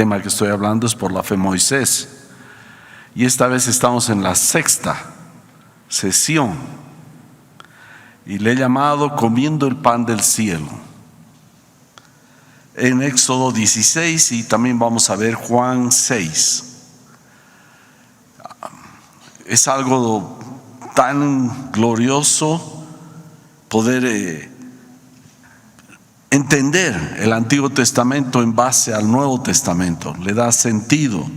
tema que estoy hablando es por la fe Moisés. Y esta vez estamos en la 6ª sesión. Y le he llamado comiendo el pan del cielo. En Éxodo 16 y también vamos a ver Juan 6. Es algo tan glorioso poder entender el Antiguo Testamento en base al Nuevo Testamento. Le da sentido,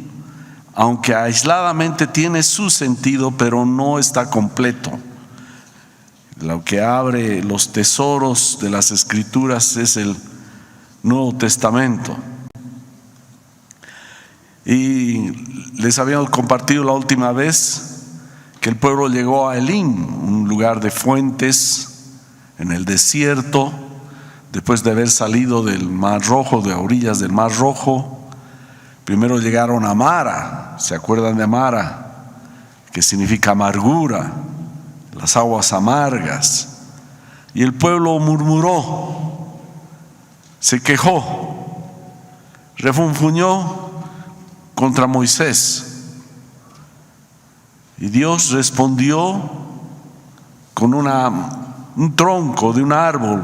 aunque aisladamente tiene su sentido, pero no está completo. Lo que abre los tesoros de las Escrituras es el Nuevo Testamento. Y les habíamos compartido la última vez que el pueblo llegó a Elim, un lugar de fuentes en el desierto, después de haber salido del Mar Rojo, de orillas del Mar Rojo. Primero llegaron a Mara. ¿Se acuerdan de Mara? Que significa amargura, las aguas amargas. Y el pueblo murmuró, se quejó, refunfuñó contra Moisés. Y Dios respondió con un tronco de un árbol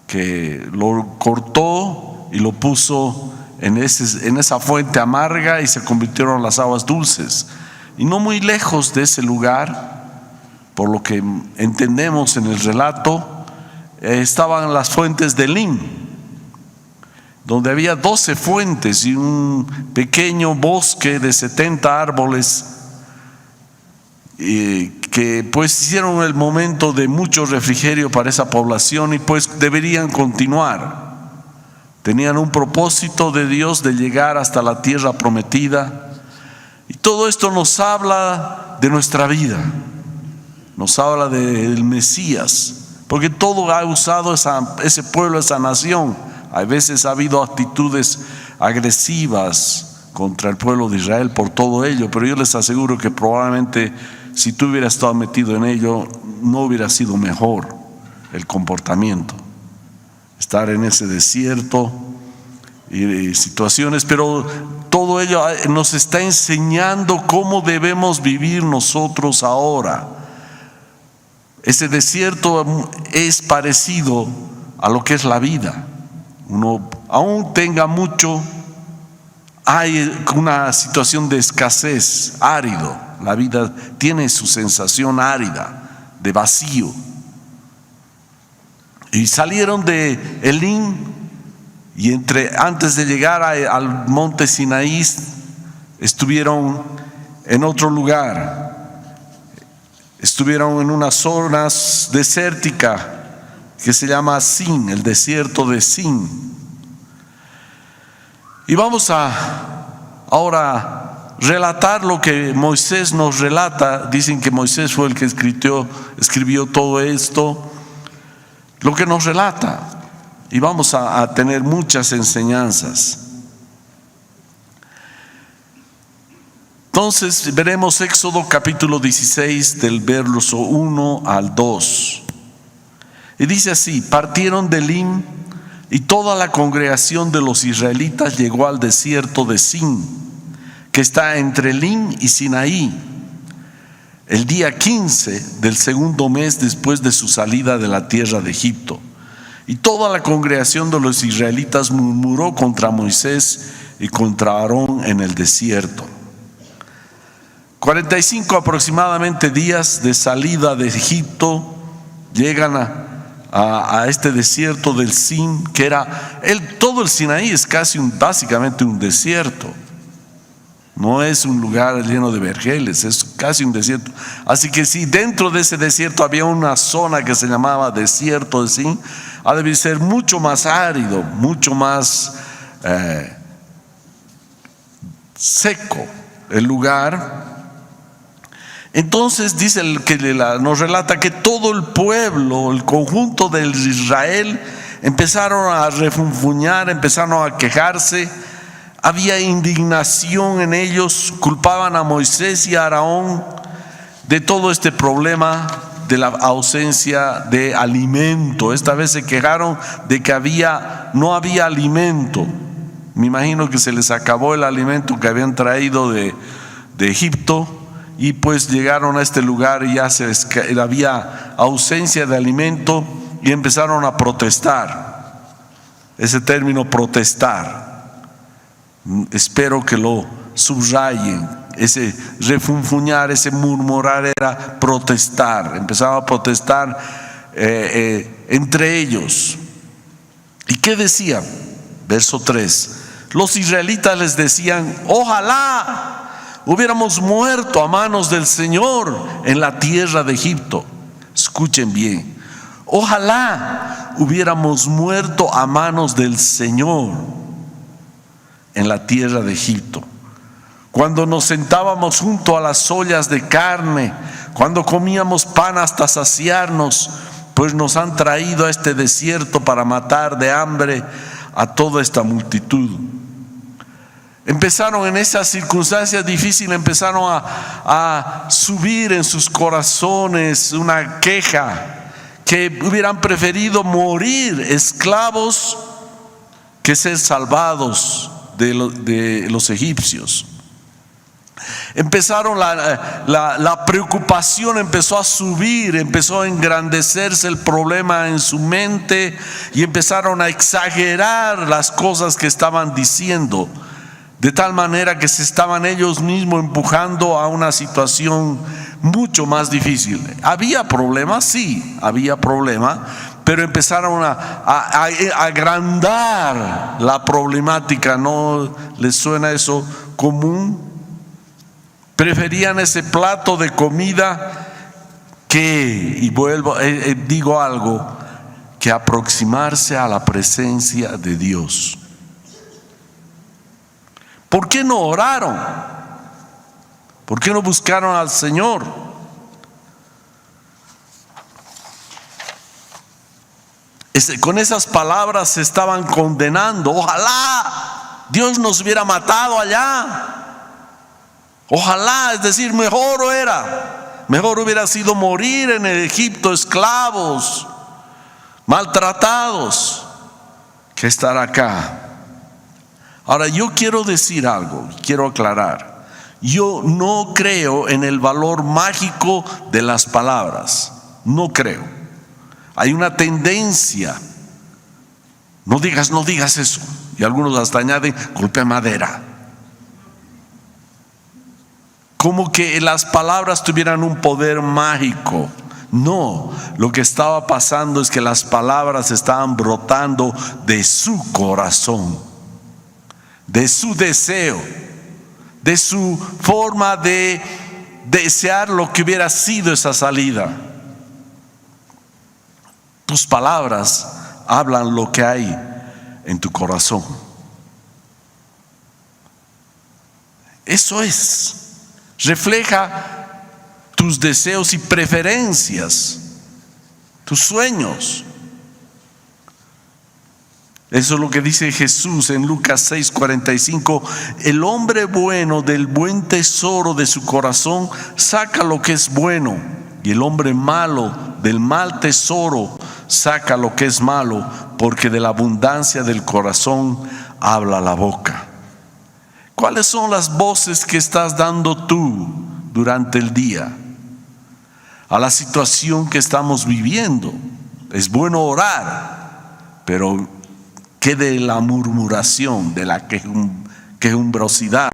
que lo cortó y lo puso en esa fuente amarga y se convirtieron en las aguas dulces. Y no muy lejos de ese lugar, por lo que entendemos en el relato, estaban las fuentes de Elim, donde había 12 fuentes y un pequeño bosque de 70 árboles que pues hicieron el momento de mucho refrigerio para esa población y pues deberían continuar. Tenían un propósito de Dios de llegar hasta la tierra prometida. Y todo esto nos habla de nuestra vida, nos habla del Mesías, porque todo ha usado ese pueblo, esa nación. A veces ha habido actitudes agresivas contra el pueblo de Israel por todo ello, pero yo les aseguro que probablemente si tú hubieras estado metido en ello, no hubiera sido mejor el comportamiento. Estar en ese desierto y situaciones, pero todo ello nos está enseñando cómo debemos vivir nosotros ahora. Ese desierto es parecido a lo que es la vida. Uno aún tenga mucho, hay una situación de escasez, árido. La vida tiene su sensación árida, de vacío. Y salieron de Elim y antes de llegar al monte Sinaí estuvieron en otro lugar. Estuvieron en unas zonas desérticas que se llama Sin, el desierto de Sin. Y vamos a ahora relatar lo que Moisés nos relata. Dicen que Moisés fue el que escribió todo esto, lo que nos relata, y vamos a tener muchas enseñanzas. Entonces veremos Éxodo capítulo 16 del verso 1 al 2. Y dice así: partieron de Elim y toda la congregación de los israelitas llegó al desierto de Sin, que está entre Elim y Sinaí, el día 15 del segundo mes después de su salida de la tierra de Egipto. Y toda la congregación de los israelitas murmuró contra Moisés y contra Aarón en el desierto. 45 aproximadamente días de salida de Egipto llegan a este desierto del Sin, que era todo el Sinaí es básicamente un desierto. No es un lugar lleno de vergeles, es casi un desierto. Así que si dentro de ese desierto había una zona que se llamaba desierto de Sin, ha de ser mucho más árido, mucho más seco el lugar. Entonces dice el que nos relata que todo el pueblo, el conjunto de Israel, empezaron a refunfuñar, empezaron a quejarse. Había indignación en ellos, culpaban a Moisés y a Aarón de todo este problema de la ausencia de alimento. Esta vez se quejaron de que no había alimento, Me imagino que se les acabó el alimento que habían traído de Egipto, y pues llegaron a este lugar y ya había ausencia de alimento y empezaron a protestar. Ese término protestar, espero que lo subrayen. Ese refunfuñar, ese murmurar era protestar. Empezaron a protestar entre ellos. ¿Y qué decían? Verso 3. Los israelitas les decían: ojalá hubiéramos muerto a manos del Señor en la tierra de Egipto. Escuchen bien: ojalá hubiéramos muerto a manos del Señor en la tierra de Egipto, cuando nos sentábamos junto a las ollas de carne, cuando comíamos pan hasta saciarnos, pues nos han traído a este desierto para matar de hambre a toda esta multitud. Empezaron en esas circunstancias difíciles, empezaron a subir en sus corazones una queja, que hubieran preferido morir esclavos que ser salvados de los egipcios. Empezaron la preocupación empezó a subir, empezó a engrandecerse el problema en su mente, y empezaron a exagerar las cosas que estaban diciendo, de tal manera que se estaban ellos mismos empujando a una situación mucho más difícil. ¿Había problema? Sí, había problema, pero empezaron a agrandar la problemática. ¿No les suena eso común? Preferían ese plato de comida digo algo, que aproximarse a la presencia de Dios. ¿Por qué no oraron? ¿Por qué no buscaron al Señor? Con esas palabras se estaban condenando. Ojalá Dios nos hubiera matado allá. Ojalá, es decir, mejor hubiera sido morir en el Egipto esclavos, maltratados, que estar acá. Ahora, yo quiero decir algo, quiero aclarar. Yo no creo en el valor mágico de las palabras, no creo. Hay una tendencia: no digas eso. Y algunos hasta añaden: golpea madera. Como que las palabras tuvieran un poder mágico. No, lo que estaba pasando es que las palabras estaban brotando de su corazón, de su deseo, de su forma de desear lo que hubiera sido esa salida. Tus palabras hablan lo que hay en tu corazón. Eso refleja tus deseos y preferencias, tus sueños. Eso es lo que dice Jesús en Lucas 6:45. El hombre bueno del buen tesoro de su corazón saca lo que es bueno, y el hombre malo del mal tesoro saca lo que es malo, porque de la abundancia del corazón habla la boca. ¿Cuáles son las voces que estás dando tú durante el día a la situación que estamos viviendo? Es bueno orar, pero ¿qué de la murmuración, de la quejumbrosidad?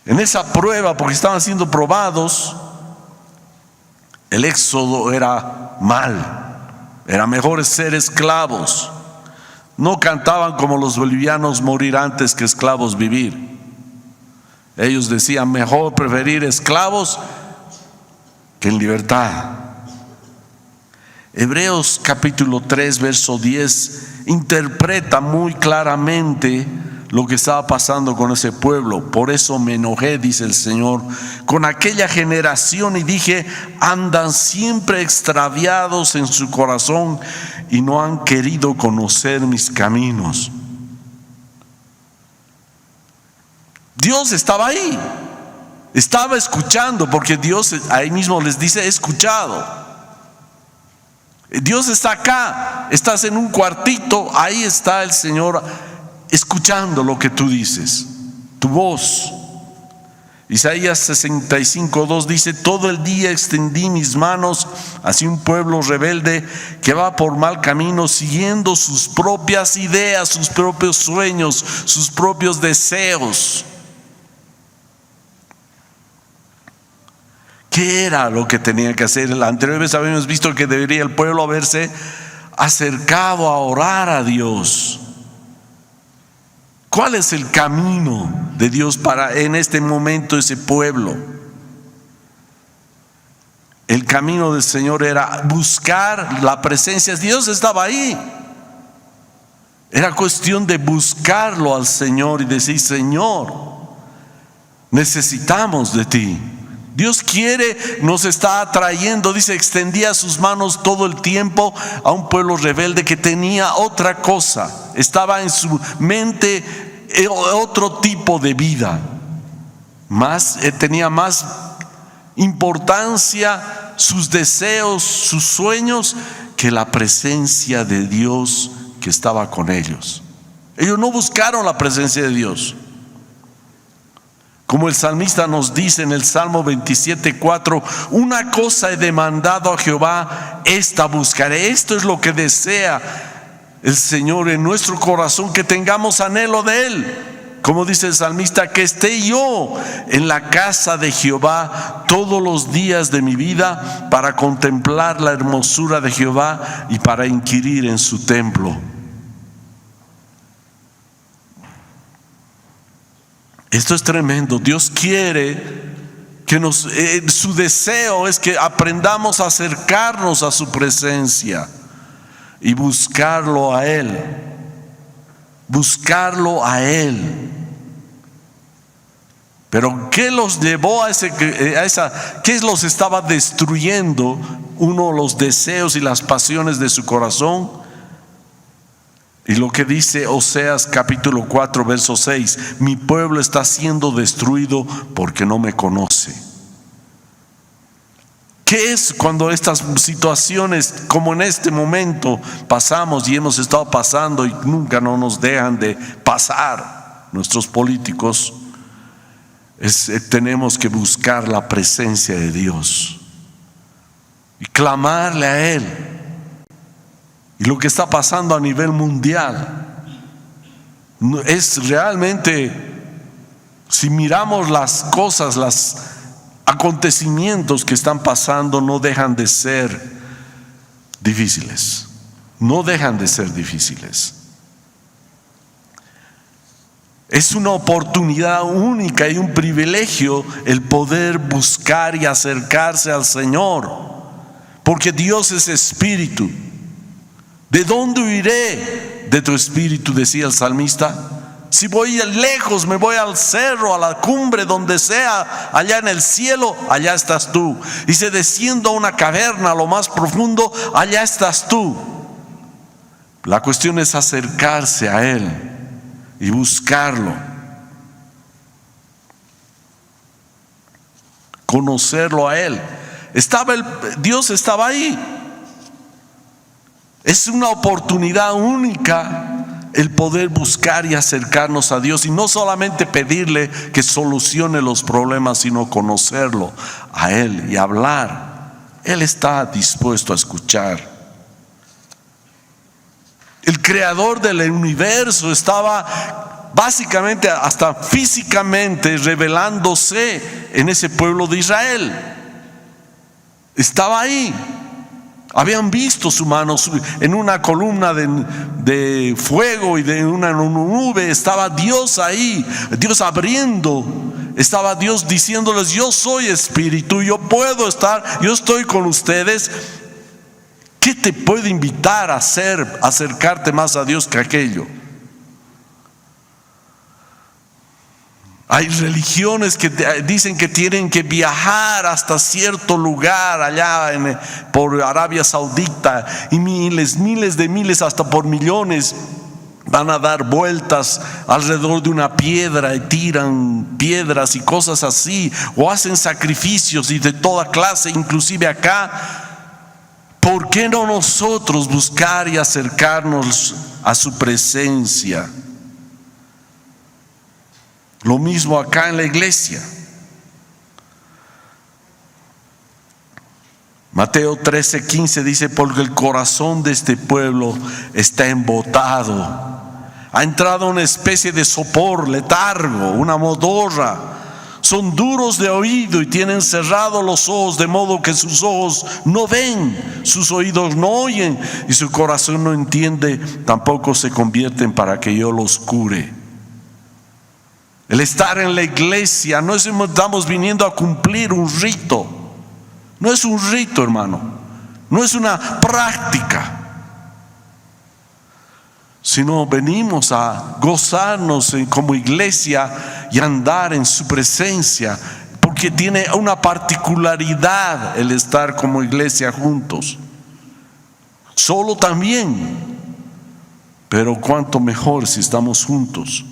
En esa prueba, porque estaban siendo probados, el éxodo era mal, era mejor ser esclavos. No cantaban como los bolivianos: morir antes que esclavos vivir. Ellos decían: mejor preferir esclavos que en libertad. Hebreos capítulo 3 verso 10 interpreta muy claramente lo que estaba pasando con ese pueblo. Por eso me enojé, dice el Señor, con aquella generación, y dije: andan siempre extraviados en su corazón y no han querido conocer mis caminos. Dios estaba ahí, estaba escuchando, porque Dios ahí mismo les dice: he escuchado. Dios está acá, estás en un cuartito, ahí está el Señor escuchando lo que tú dices, tu voz. Isaías 65:2 dice: todo el día extendí mis manos hacia un pueblo rebelde que va por mal camino, siguiendo sus propias ideas, sus propios sueños, sus propios deseos. ¿Qué era lo que tenía que hacer? La anterior vez habíamos visto que debería el pueblo haberse acercado a orar a Dios. ¿Cuál es el camino de Dios para en este momento ese pueblo? El camino del Señor era buscar la presencia. Dios estaba ahí. Era cuestión de buscarlo al Señor y decir: Señor, necesitamos de ti. Dios quiere, nos está atrayendo. Dice, extendía sus manos todo el tiempo a un pueblo rebelde que tenía otra cosa. Estaba en su mente otro tipo de vida. Tenía más importancia sus deseos, sus sueños, que la presencia de Dios que estaba con ellos. Ellos no buscaron la presencia de Dios. Como el salmista nos dice en el Salmo 27:4: una cosa he demandado a Jehová, esta buscaré. Esto es lo que desea el Señor en nuestro corazón, que tengamos anhelo de Él. Como dice el salmista: que esté yo en la casa de Jehová todos los días de mi vida, para contemplar la hermosura de Jehová y para inquirir en su templo. Esto es tremendo. Dios quiere que su deseo es que aprendamos a acercarnos a su presencia y buscarlo a Él. Buscarlo a Él. Pero ¿qué los llevó a qué los estaba destruyendo? Uno, los deseos y las pasiones de su corazón. Y lo que dice Oseas capítulo 4 verso 6: mi pueblo está siendo destruido porque no me conoce. ¿Qué es cuando estas situaciones como en este momento pasamos y hemos estado pasando y nunca no nos dejan de pasar nuestros políticos? Tenemos que buscar la presencia de Dios y clamarle a Él. Y lo que está pasando a nivel mundial es realmente, si miramos las cosas, los acontecimientos que están pasando, no dejan de ser difíciles. No dejan de ser difíciles. Es una oportunidad única y un privilegio el poder buscar y acercarse al Señor, porque Dios es espíritu. ¿De dónde huiré de tu espíritu?, decía el salmista. Si voy lejos, me voy al cerro, a la cumbre, donde sea, allá en el cielo, allá estás tú. Y si desciendo a una caverna, a lo más profundo, allá estás tú. La cuestión es acercarse a Él y buscarlo, conocerlo a Él. Dios estaba ahí. Es una oportunidad única el poder buscar y acercarnos a Dios, y no solamente pedirle que solucione los problemas, sino conocerlo a Él y hablar. Él está dispuesto a escuchar. El creador del universo estaba básicamente, hasta físicamente, revelándose en ese pueblo de Israel. Estaba ahí. Habían visto su mano en una columna de fuego y de una nube. Estaba Dios ahí, Dios abriendo. Estaba Dios diciéndoles: yo soy espíritu, yo puedo estar, yo estoy con ustedes. ¿Qué te puede invitar a acercarte más a Dios que aquello? Hay religiones que dicen que tienen que viajar hasta cierto lugar allá por Arabia Saudita, y miles de miles, hasta por millones, van a dar vueltas alrededor de una piedra y tiran piedras y cosas así, o hacen sacrificios y de toda clase, inclusive acá. ¿por qué no nosotros buscar y acercarnos a su presencia? Lo mismo acá en la iglesia. Mateo 13:15 dice: porque el corazón de este pueblo está embotado, ha entrado una especie de sopor, letargo, una modorra. Son duros de oído y tienen cerrados los ojos, de modo que sus ojos no ven, sus oídos no oyen y su corazón no entiende, tampoco se convierten para que yo los cure. El estar en la iglesia no es que estamos viniendo a cumplir un rito. No es un rito, hermano. No es una práctica. Sino venimos a gozarnos como iglesia y andar en su presencia, porque tiene una particularidad el estar como iglesia juntos. Solo también, pero cuánto mejor si estamos juntos.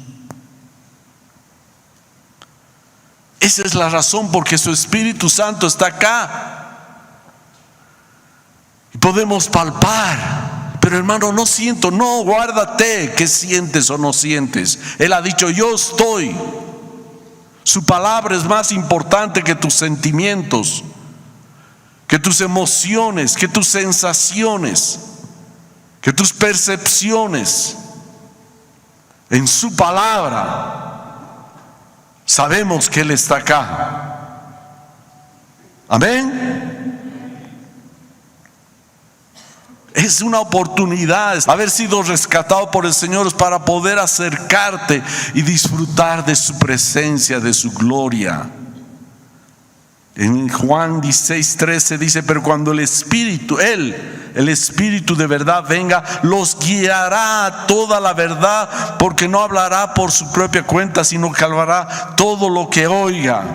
Esa es la razón porque su Espíritu Santo está acá. Y podemos palpar, pero hermano, no siento, no, guárdate qué sientes o no sientes. Él ha dicho: yo estoy. Su palabra es más importante que tus sentimientos, que tus emociones, que tus sensaciones, que tus percepciones. En su palabra sabemos que Él está acá. Amén. Es una oportunidad haber sido rescatado por el Señor para poder acercarte y disfrutar de su presencia, de su gloria. En Juan 16:13 dice: pero cuando el Espíritu, el Espíritu de verdad venga, los guiará a toda la verdad, porque no hablará por su propia cuenta, sino que hablará todo lo que oiga,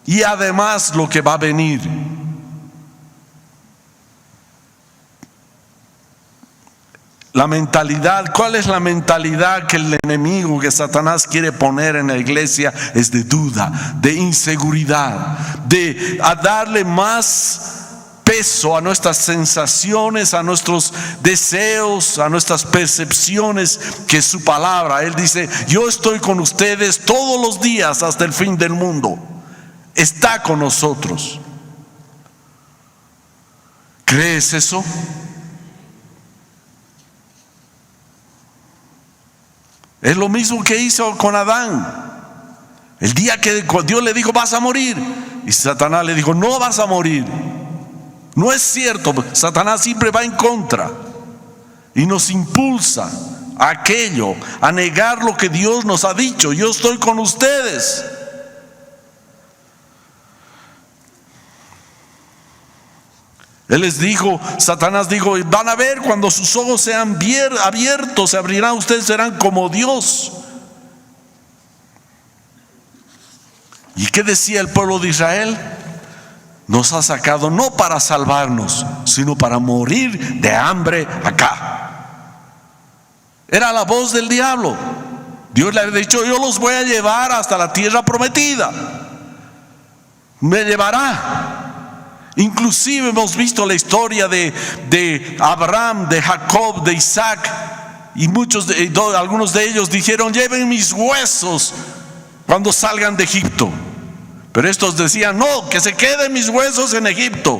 y además lo que va a venir. La mentalidad, ¿cuál es la mentalidad que el enemigo, que Satanás quiere poner en la iglesia? Es de duda, de inseguridad, de darle más peso a nuestras sensaciones, a nuestros deseos, a nuestras percepciones, que su palabra. Él dice: yo estoy con ustedes todos los días hasta el fin del mundo. Está con nosotros. ¿Crees eso? Es lo mismo que hizo con Adán. El día que Dios le dijo: vas a morir, y Satanás le dijo: no vas a morir. No es cierto. Satanás siempre va en contra y nos impulsa a aquello, a negar lo que Dios nos ha dicho: yo estoy con ustedes. Él les dijo, Satanás dijo: van a ver, cuando sus ojos sean abiertos, se abrirán, ustedes serán como Dios. ¿Y qué decía el pueblo de Israel? Nos ha sacado no para salvarnos, sino para morir de hambre acá. Era la voz del diablo. Dios le había dicho: yo los voy a llevar hasta la tierra prometida. Me llevará. Inclusive hemos visto la historia de Abraham, de Jacob, de Isaac, y algunos de ellos dijeron: lleven mis huesos cuando salgan de Egipto. Pero estos decían: no, que se queden mis huesos en Egipto.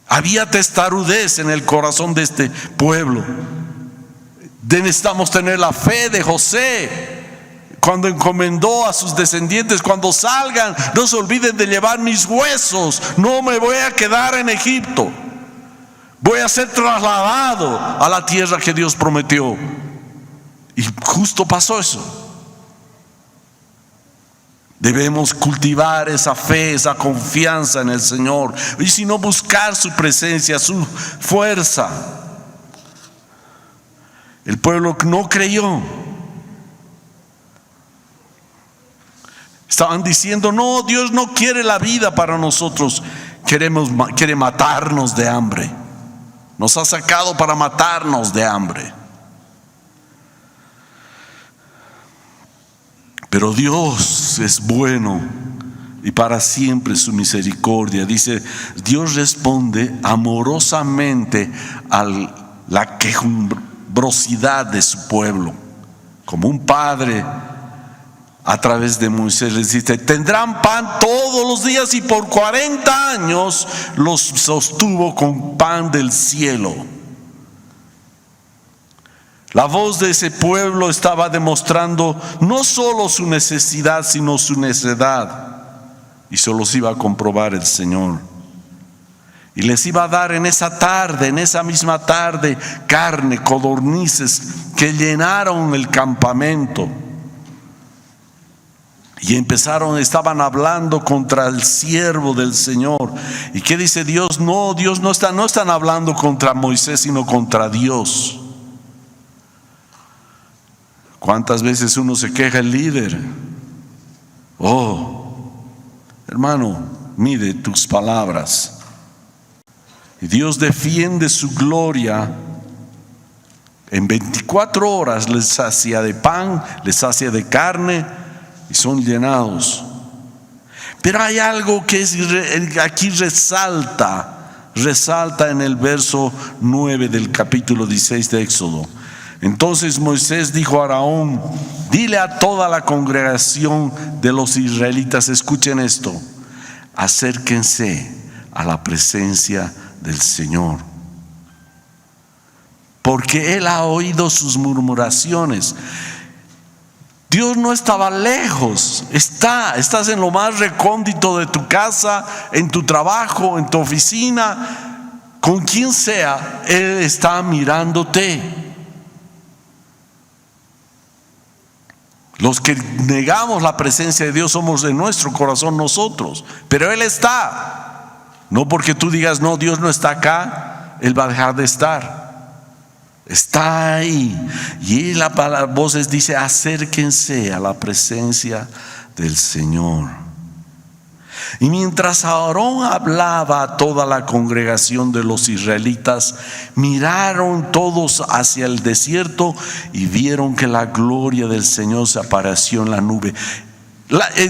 Había testarudez en el corazón de este pueblo. Necesitamos tener la fe de José, cuando encomendó a sus descendientes: cuando salgan, no se olviden de llevar mis huesos. No me voy a quedar en Egipto, voy a ser trasladado a la tierra que Dios prometió. Y justo pasó eso. Debemos cultivar esa fe, esa confianza en el Señor, y si no, buscar su presencia, su fuerza. El pueblo no creyó. Estaban diciendo: no, Dios no quiere la vida para nosotros, quiere matarnos de hambre. Nos ha sacado para matarnos de hambre. Pero Dios es bueno. y para siempre su misericordia. Dice, Dios responde amorosamente a la quejumbrosidad de su pueblo. Como un padre a través de Moisés les dice, tendrán pan todos los días, y por 40 años los sostuvo con pan del cielo. La voz de ese pueblo estaba demostrando no solo su necesidad, sino su necedad. Y se los iba a comprobar el Señor. Y les iba a dar en esa tarde, en esa misma tarde, carne, codornices que llenaron el campamento. Y estaban hablando contra el siervo del Señor. ¿Y qué dice Dios? No, Dios no están hablando contra Moisés, sino contra Dios. ¿Cuántas veces uno se queja el líder? Hermano, mide tus palabras. Y Dios defiende su gloria. En 24 horas les sacia de pan, les sacia de carne y son llenados. Pero hay algo que aquí resalta en el verso 9 del capítulo 16 de Éxodo. Entonces Moisés dijo a Aarón, dile a toda la congregación de los israelitas, escuchen esto, acérquense a la presencia del Señor, porque Él ha oído sus murmuraciones. Dios no estaba lejos, estás en lo más recóndito de tu casa, en tu trabajo, en tu oficina, con quien sea, Él está mirándote. Los que negamos la presencia de Dios somos de nuestro corazón nosotros, pero Él está. No porque tú digas, no, Dios no está acá, Él va a dejar de estar. Está ahí. Y la voz dice, acérquense a la presencia del Señor. Y mientras Aarón hablaba a toda la congregación de los israelitas, miraron todos hacia el desierto y vieron que la gloria del Señor se apareció en la nube.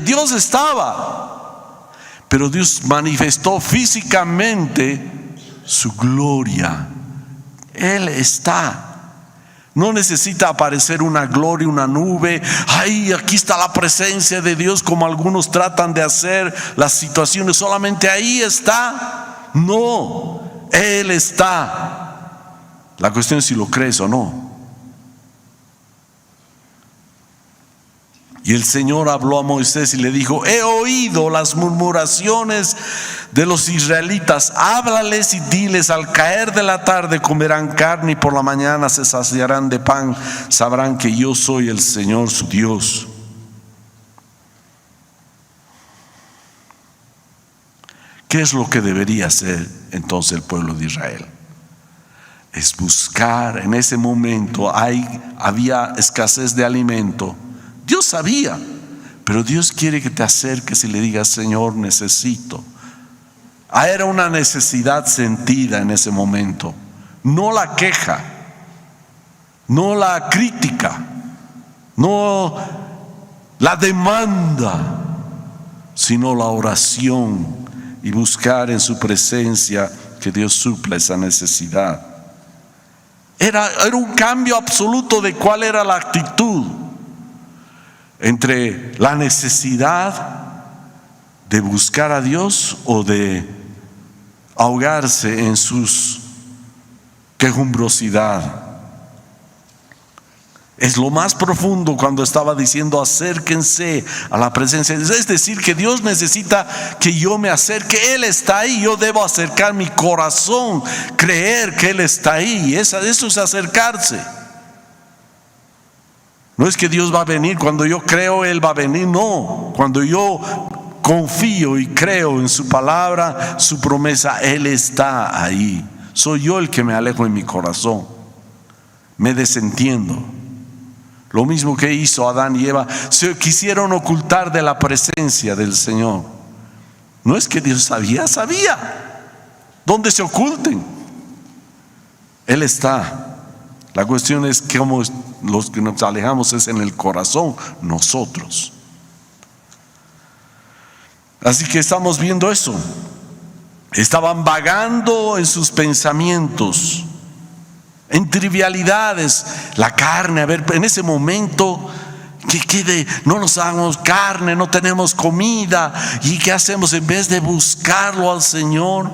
Dios estaba, pero Dios manifestó físicamente su gloria. Él está. No necesita aparecer una gloria, una nube. Ay, aquí está la presencia de Dios, como algunos tratan de hacer las situaciones. Solamente ahí está. No, Él está. La cuestión es si lo crees o no. Y el Señor habló a Moisés y le dijo, he oído las murmuraciones de los israelitas, háblales y diles, al caer de la tarde comerán carne y por la mañana se saciarán de pan, sabrán que yo soy el Señor su Dios. ¿Qué es lo que debería hacer entonces el pueblo de Israel? Es buscar. En ese momento había escasez de alimento. Dios sabía, pero Dios quiere que te acerques y le digas, Señor, necesito. Era una necesidad sentida en ese momento, no la queja, no la crítica, no la demanda, sino la oración y buscar en su presencia que Dios supla esa necesidad. Era un cambio absoluto de cuál era la actitud entre la necesidad de buscar a Dios o de ahogarse en sus quejumbrosidad. Es lo más profundo cuando estaba diciendo acérquense a la presencia. Es decir, que Dios necesita que yo me acerque. Él está ahí, yo debo acercar mi corazón, creer que Él está ahí. Eso es acercarse. No es que Dios va a venir, cuando yo creo Él va a venir, no. Cuando yo confío y creo en su palabra, su promesa, Él está ahí. Soy yo el que me alejo en mi corazón, me desentiendo. Lo mismo que hizo Adán y Eva, se quisieron ocultar de la presencia del Señor. No es que Dios sabía. ¿Dónde se oculten? Él está. La cuestión es cómo los que nos alejamos es en el corazón, nosotros. Así que estamos viendo eso. Estaban vagando en sus pensamientos, en trivialidades. La carne, a ver, en ese momento, no nos damos carne, no tenemos comida. ¿Y qué hacemos? En vez de buscarlo al Señor,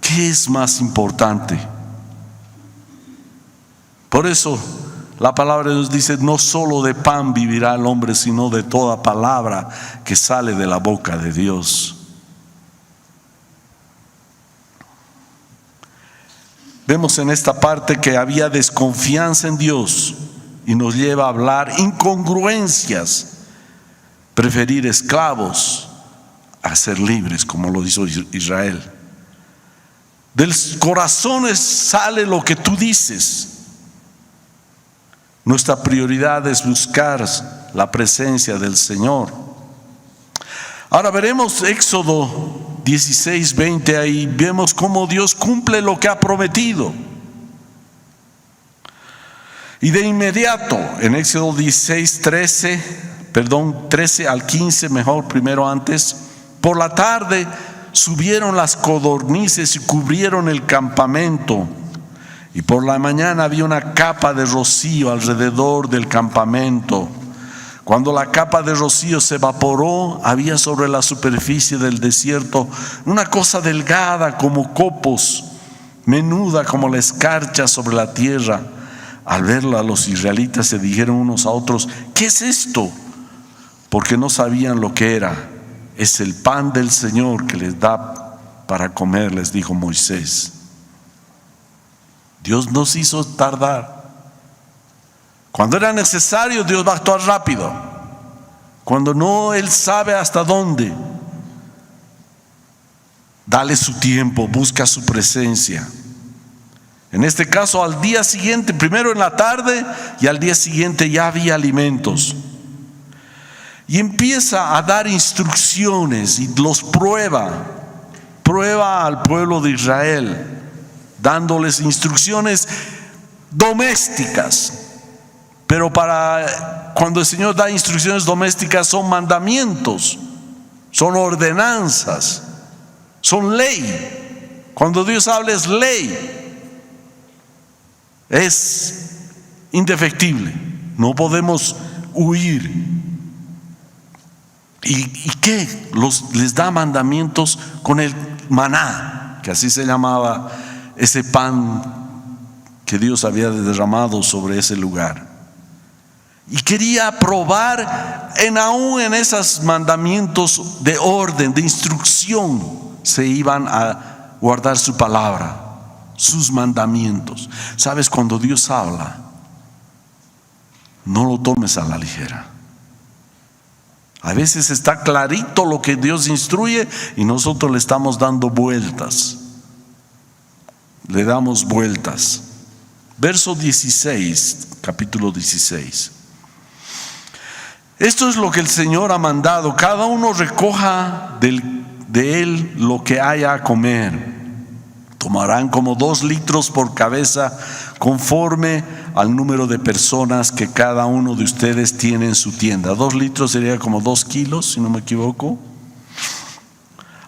¿qué es más importante? Por eso la palabra de Dios dice: no solo de pan vivirá el hombre, sino de toda palabra que sale de la boca de Dios. Vemos en esta parte que había desconfianza en Dios y nos lleva a hablar incongruencias. Preferir esclavos a ser libres, como lo hizo Israel. Del corazón sale lo que tú dices. Nuestra prioridad es buscar la presencia del Señor. Ahora veremos Éxodo 16:20, ahí vemos cómo Dios cumple lo que ha prometido. Y de inmediato, en Éxodo 13 al 15, mejor, primero antes, por la tarde subieron las codornices y cubrieron el campamento. Y por la mañana había una capa de rocío alrededor del campamento. Cuando la capa de rocío se evaporó, había sobre la superficie del desierto una cosa delgada como copos, menuda como la escarcha sobre la tierra. Al verla, los israelitas se dijeron unos a otros: ¿qué es esto? Porque no sabían lo que era. Es el pan del Señor que les da para comer, les dijo Moisés. Dios nos hizo tardar. Cuando era necesario, Dios va a actuar rápido. Cuando no, Él sabe hasta dónde. Dale su tiempo, busca su presencia. En este caso, al día siguiente, primero en la tarde, y al día siguiente ya había alimentos. Y empieza a dar instrucciones y los prueba al pueblo de Israel, dándoles instrucciones domésticas. Pero cuando el Señor da instrucciones domésticas, son mandamientos, son ordenanzas, son ley. Cuando Dios habla es ley, es indefectible, no podemos huir. ¿Y qué? Les da mandamientos con el maná, que así se llamaba ese pan que Dios había derramado sobre ese lugar. Y quería probar aún en esos mandamientos de orden, de instrucción, se iban a guardar su palabra, sus mandamientos. Sabes, cuando Dios habla, no lo tomes a la ligera. A veces está clarito lo que Dios instruye y nosotros le estamos dando vueltas. Le damos vueltas. Verso 16, capítulo 16. Esto es lo que el Señor ha mandado: cada uno recoja de él lo que haya a comer. Tomarán como 2 litros por cabeza, conforme al número de personas que cada uno de ustedes tiene en su tienda. 2 litros sería como 2 kilos, si no me equivoco.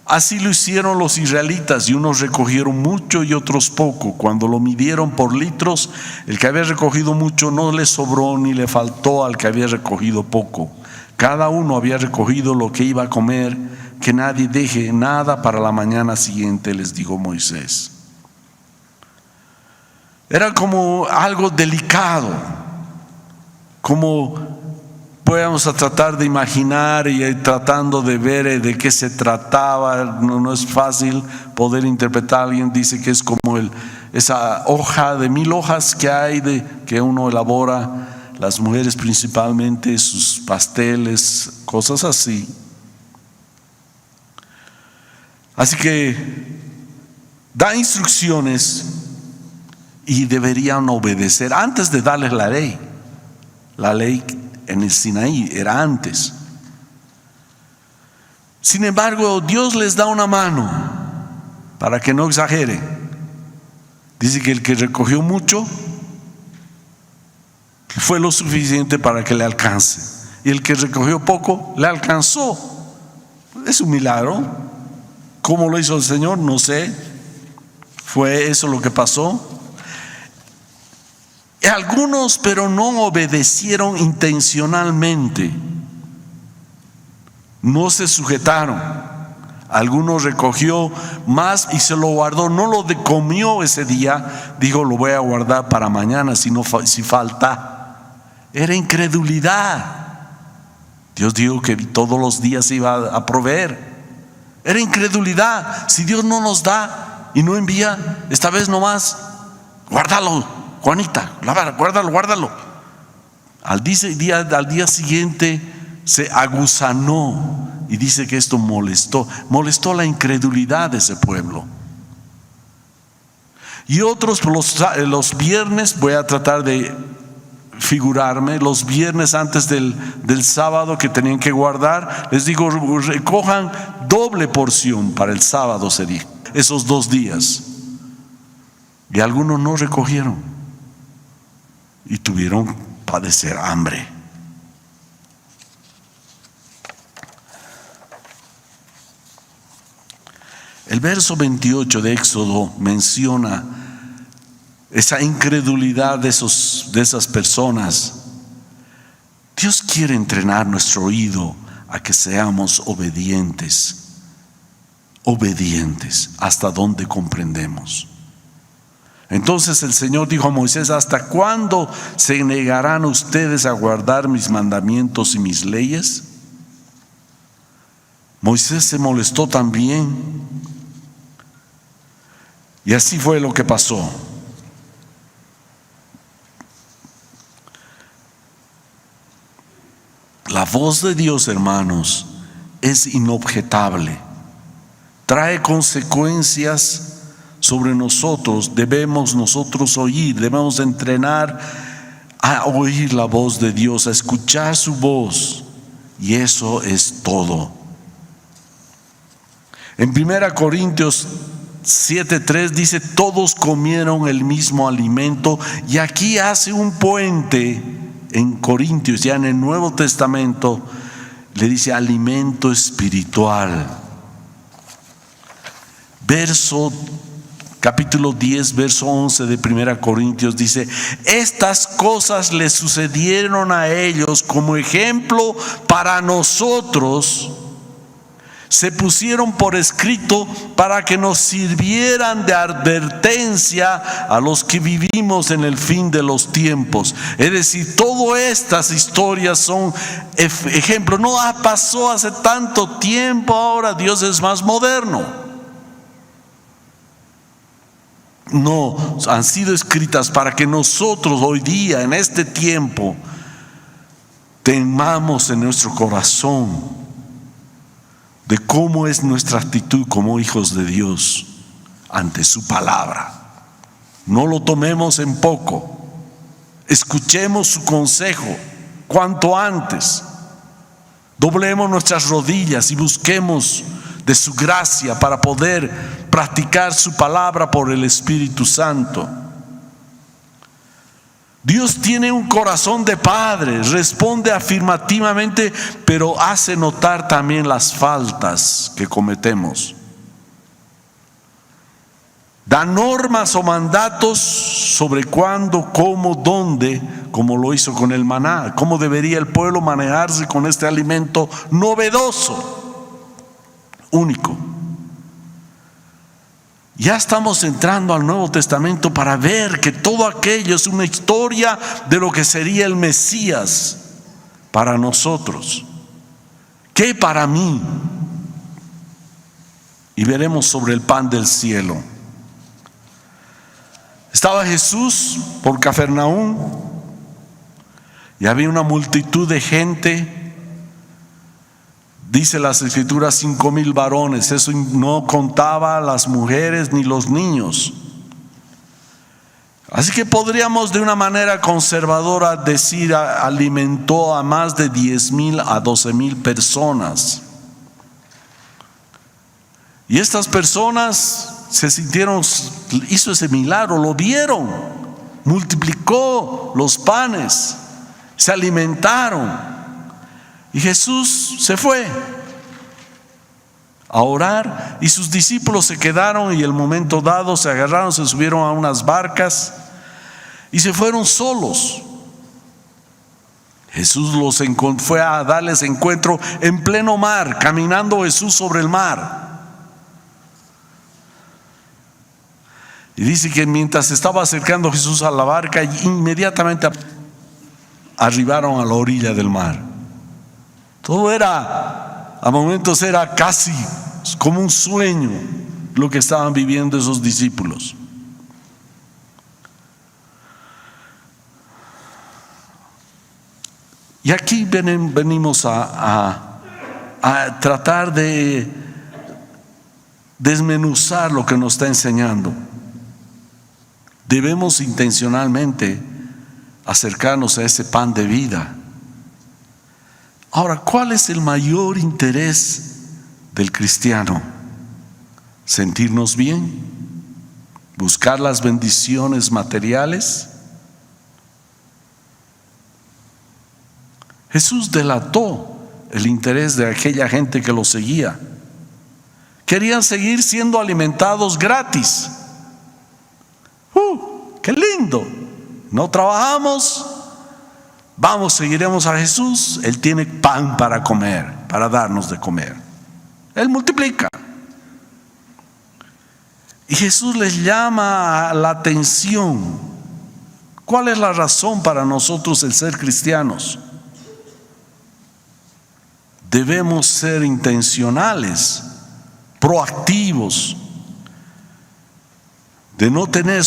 Así lo hicieron los israelitas, y unos recogieron mucho y otros poco. Cuando lo midieron por litros, el que había recogido mucho no le sobró ni le faltó al que había recogido poco. Cada uno había recogido lo que iba a comer, que nadie deje nada para la mañana siguiente, les dijo Moisés. Era como algo delicado, como podemos tratar de imaginar y tratando de ver de qué se trataba. No es fácil poder interpretar. Alguien dice que es como esa hoja de 1000 hojas que hay, que uno elabora, las mujeres principalmente, sus pasteles, cosas así. Así que da instrucciones y deberían obedecer antes de darles la ley. La ley en el Sinaí era antes. Sin embargo, Dios les da una mano para que no exageren. Dice que el que recogió mucho fue lo suficiente para que le alcance, y el que recogió poco le alcanzó. Es un milagro. ¿Cómo lo hizo el Señor? No sé. Fue eso lo que pasó. Algunos, pero no obedecieron intencionalmente. No se sujetaron. Algunos recogió más y se lo guardó. No lo comió ese día. Dijo, lo voy a guardar para mañana si falta. Era incredulidad. Dios dijo que todos los días iba a proveer. Era incredulidad. Si Dios no nos da y no envía, esta vez nomás, guárdalo, Juanita, guárdalo. Al día siguiente se aguzanó y dice que esto molestó la incredulidad de ese pueblo. Y otros los viernes, voy a tratar de figurarme, los viernes antes del sábado que tenían que guardar, les digo, recojan doble porción para el sábado, sería esos 2 días. Y algunos no recogieron y tuvieron que padecer hambre. El verso 28 de Éxodo menciona esa incredulidad de esas personas. Dios quiere entrenar nuestro oído a que seamos obedientes hasta donde comprendemos. Entonces el Señor dijo a Moisés: ¿hasta cuándo se negarán ustedes a guardar mis mandamientos y mis leyes? Moisés se molestó también. Y así fue lo que pasó. La voz de Dios, hermanos, es inobjetable. Trae consecuencias sobre nosotros. Debemos nosotros oír, debemos entrenar a oír la voz de Dios, a escuchar su voz. Y eso es todo. En 1 Corintios 7:3 dice: todos comieron el mismo alimento. Y aquí hace un puente en Corintios, ya en el Nuevo Testamento, le dice alimento espiritual. Capítulo 10, verso 11 de 1 Corintios dice: estas cosas le sucedieron a ellos como ejemplo para nosotros. Se pusieron por escrito para que nos sirvieran de advertencia a los que vivimos en el fin de los tiempos. Es decir, todas estas historias son ejemplos. No pasó hace tanto tiempo, ahora Dios es más moderno. No, han sido escritas para que nosotros hoy día, en este tiempo, temamos en nuestro corazón de cómo es nuestra actitud como hijos de Dios ante su palabra. No lo tomemos en poco. Escuchemos su consejo cuanto antes. Doblemos nuestras rodillas y busquemos de su gracia para poder practicar su palabra por el Espíritu Santo. Dios tiene un corazón de padre, responde afirmativamente, pero hace notar también las faltas que cometemos. Da normas o mandatos sobre cuándo, cómo, dónde, como lo hizo con el maná, cómo debería el pueblo manejarse con este alimento novedoso, único. Ya estamos entrando al Nuevo Testamento para ver que todo aquello es una historia de lo que sería el Mesías para nosotros, que para mí. Y veremos sobre el pan del cielo. Estaba Jesús por Cafarnaúm y había una multitud de gente. Dice las Escrituras 5,000 varones. Eso no contaba a las mujeres ni los niños. Así que podríamos de una manera conservadora decir alimentó a más de 10,000 a 12,000 personas. Y estas personas se sintieron, hizo ese milagro, lo vieron, multiplicó los panes, se alimentaron. Y Jesús se fue. a orar, y sus discípulos se quedaron, y el momento dado se agarraron, se subieron a unas barcas y se fueron solos. Jesús fue a darles encuentro en pleno mar, caminando Jesús sobre el mar. Y dice que mientras se estaba acercando Jesús a la barca, inmediatamente arribaron a la orilla del mar. Todo era, a momentos era casi como un sueño lo que estaban viviendo esos discípulos. Y aquí venimos a tratar de desmenuzar lo que nos está enseñando. Debemos intencionalmente acercarnos a ese pan de vida. Ahora, ¿cuál es el mayor interés del cristiano? ¿Sentirnos bien? ¿Buscar las bendiciones materiales? Jesús delató el interés de aquella gente que lo seguía. Querían seguir siendo alimentados gratis. ¡Qué lindo! No trabajamos, seguiremos a Jesús. Él tiene pan para comer, para darnos de comer. Él multiplica. Y Jesús les llama la atención. ¿Cuál es la razón para nosotros el ser cristianos? Debemos ser intencionales, proactivos, de no tener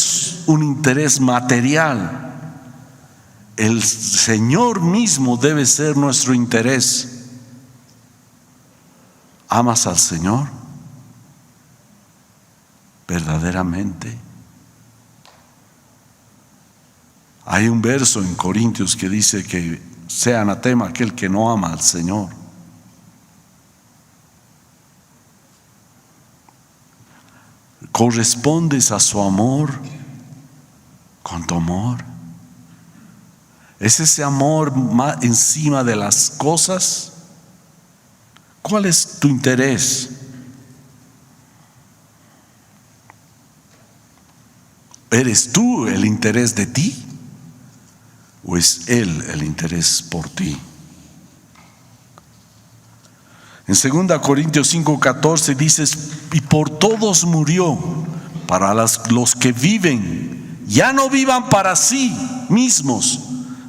un interés material. El Señor mismo debe ser nuestro interés. ¿Amas al Señor verdaderamente? Hay un verso en Corintios que dice que sea anatema aquel que no ama al Señor. ¿Correspondes a su amor con tu amor? ¿Es ese amor más encima de las cosas? ¿Cuál es tu interés? ¿Eres tú el interés de ti? ¿O es Él el interés por ti? En 2 Corintios 5:14 dices: y por todos murió, para los que viven, ya no vivan para sí mismos,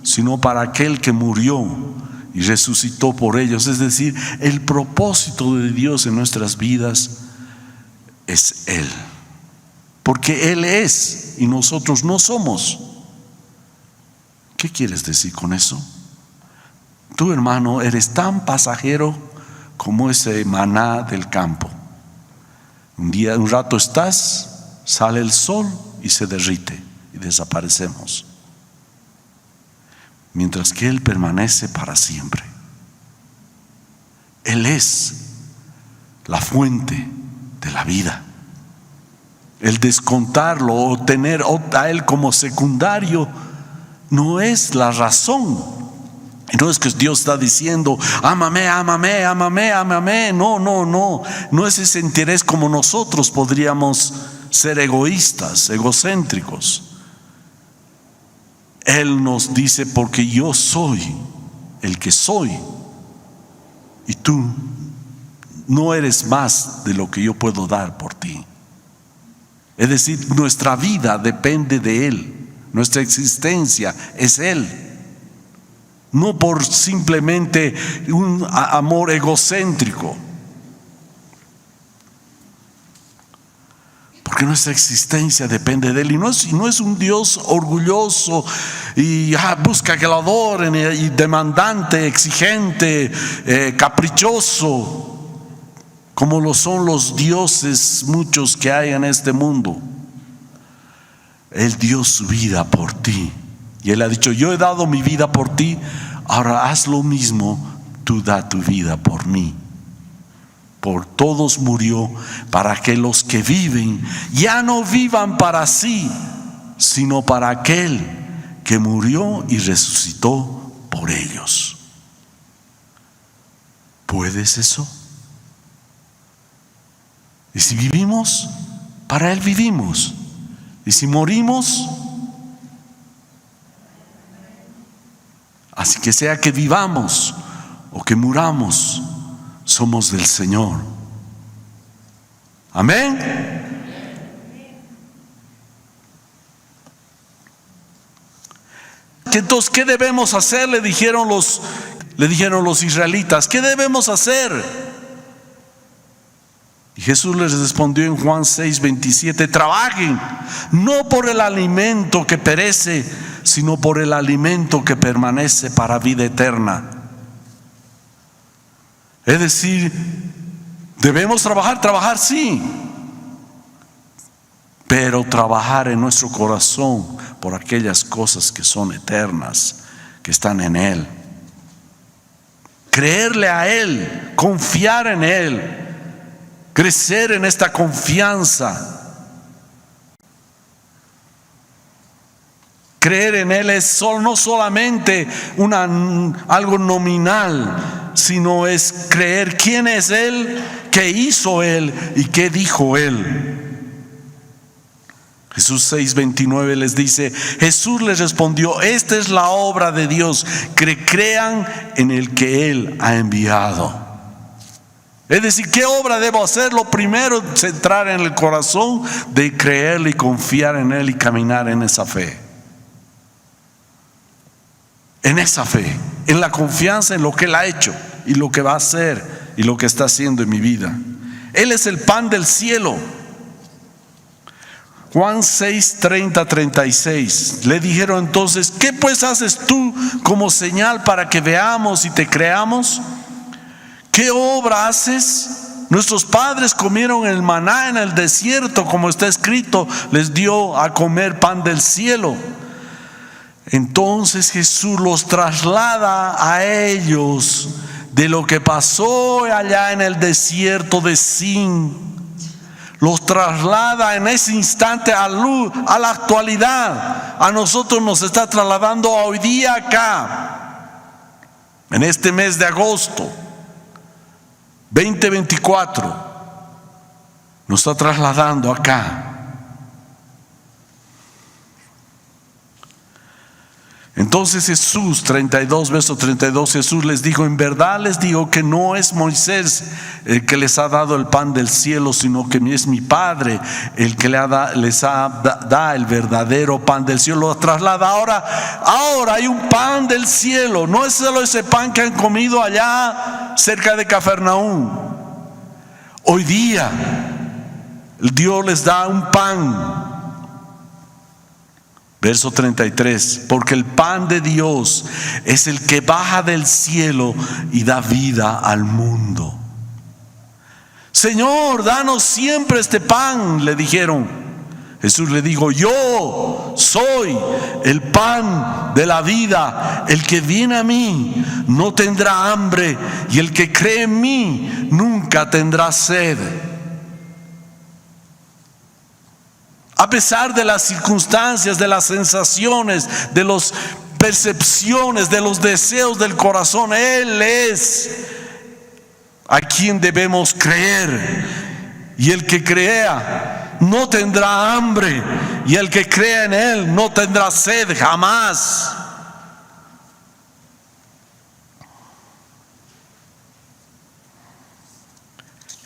sino para aquel que murió y resucitó por ellos. Es decir, el propósito de Dios en nuestras vidas es Él, porque Él es y nosotros no somos. ¿Qué quieres decir con eso? Tú, hermano, eres tan pasajero como ese maná del campo. Un rato estás, sale el sol y se derrite y desaparecemos, mientras que Él permanece para siempre. Él es la fuente de la vida. El descontarlo o tener a Él como secundario no es la razón. Y no es que Dios está diciendo: ámame, ámame, ámame, ámame. No es ese interés como nosotros podríamos ser egoístas, egocéntricos. Él nos dice: porque yo soy el que soy, y tú no eres más de lo que yo puedo dar por ti. Es decir, nuestra vida depende de Él, nuestra existencia es Él. No por simplemente un amor egocéntrico, porque nuestra existencia depende de Él. Y no es un Dios orgulloso y busca que lo adoren, y demandante, exigente, caprichoso, como lo son los dioses muchos que hay en este mundo. Él dio su vida por ti. Y Él ha dicho: yo he dado mi vida por ti, ahora haz lo mismo, tú da tu vida por mí. Por todos murió, para que los que viven ya no vivan para sí, sino para aquel que murió y resucitó por ellos. ¿Puedes eso? Y si vivimos, para Él vivimos. Y si morimos, así que sea que vivamos o que muramos, somos del Señor. Amén. Entonces, ¿qué debemos hacer? Le dijeron los israelitas, ¿qué debemos hacer? Y Jesús les respondió en Juan 6:27, trabajen, no por el alimento que perece, sino por el alimento que permanece para vida eterna. Es decir, debemos trabajar sí, pero trabajar en nuestro corazón por aquellas cosas que son eternas, que están en Él. Creerle a Él, confiar en Él, crecer en esta confianza. Creer en Él es no solamente algo nominal, sino es creer quién es Él, qué hizo Él y qué dijo Él. Jesús 6:29 les dice, Jesús les respondió, esta es la obra de Dios, que crean en el que Él ha enviado. Es decir, ¿qué obra debo hacer? Lo primero, centrar en el corazón de creerle y confiar en Él y caminar en esa fe. En esa fe, en la confianza en lo que Él ha hecho y lo que va a hacer y lo que está haciendo en mi vida. Él es el pan del cielo. Juan 6:30-36. Le dijeron entonces, ¿qué pues haces tú como señal para que veamos y te creamos? ¿Qué obra haces? Nuestros padres comieron el maná en el desierto, como está escrito, les dio a comer pan del cielo. Entonces Jesús los traslada a ellos de lo que pasó allá en el desierto de Sin. Los traslada en ese instante a la actualidad. A nosotros nos está trasladando hoy día acá, en este mes de agosto 2024. Nos está trasladando acá. Entonces Jesús, 32, verso 32, Jesús les dijo, en verdad les digo que no es Moisés el que les ha dado el pan del cielo, sino que es mi Padre el que les da el verdadero pan del cielo. Lo traslada ahora hay un pan del cielo. No es solo ese pan que han comido allá cerca de Cafarnaúm. Hoy día Dios les da un pan. Verso 33, porque el pan de Dios es el que baja del cielo y da vida al mundo. Señor, danos siempre este pan, le dijeron. Jesús le dijo, yo soy el pan de la vida. El que viene a mí no tendrá hambre, y el que cree en mí nunca tendrá sed. A pesar de las circunstancias, de las sensaciones, de las percepciones, de los deseos del corazón, Él es a quien debemos creer. Y el que crea no tendrá hambre, y el que crea en Él no tendrá sed jamás.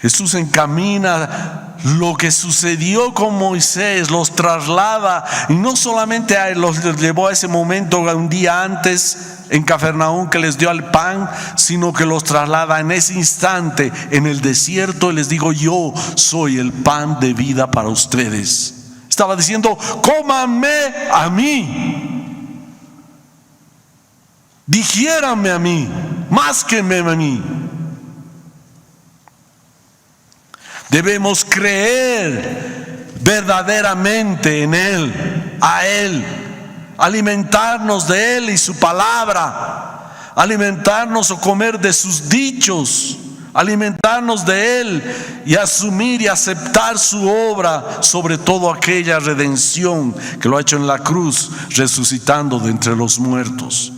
Jesús encamina lo que sucedió con Moisés, los traslada, y no solamente los llevó a ese momento un día antes en Cafarnaúm que les dio el pan, sino que los traslada en ese instante en el desierto y les digo, yo soy el pan de vida para ustedes. Estaba diciendo, cómanme a mí, digiéranme a mí, másquenme a mí. Debemos creer verdaderamente en Él, a Él, alimentarnos de Él y su palabra, alimentarnos o comer de sus dichos, alimentarnos de Él y asumir y aceptar su obra, sobre todo aquella redención que lo ha hecho en la cruz, resucitando de entre los muertos.